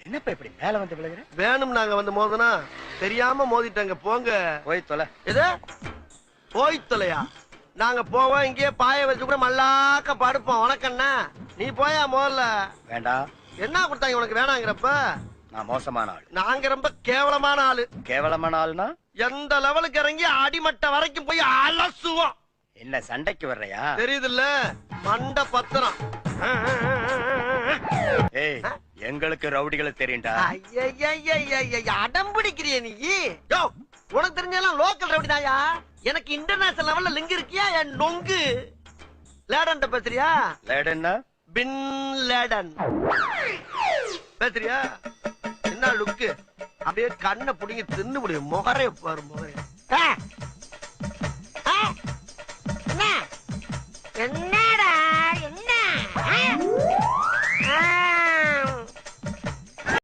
என்னப்பா இப்படி மேல வந்து விழுகிற? வேணும் நாங்க வந்து மோதனா தெரியாம மோதிட்டாங்க போங்க. போய் தொலை. எது போய் தொலையா? நாங்க போவோம் இங்கே பாய வச்சு கூட மல்லாக்க படுப்போம். உனக்கண்ணா நீ போயா முதல்ல. வேண்டாம். என்ன கொடுத்தாங்க உனக்கு வேணாங்கிறப்ப? நான் மோசமான ஆள். நாங்க ரொம்ப கேவலமான ஆளு. கேவலமான ஆள்னா எந்த லெவலுக்கு இறங்கி அடிமட்ட வரைக்கும் போய் அலசுவோம். என்ன சண்டைக்கு வர்றையா? தெரியுதுல்ல மண்ட பத்திரம். ஏய் எங்களுக்கு ரவுடிகளை தெரியும்டா. அடம் பிடிக்கிறிய நீ? உனக்கு தெரிஞ்செல்லாம் லோக்கல் ரவுடி தாயா. எனக்கு இன்டர்நேஷனல் லெவல்ல லிங்க் இருக்கியா என் நொங்கு? லேடன் பேசுறியா? லேடன்னா பின் லேடன் பேசுறியா? என்ன லுக்கு? அப்படியே கண்ணை புடிங்கி தின்னு முடியும். முகரே பாரு முகரே. என்ன என்ன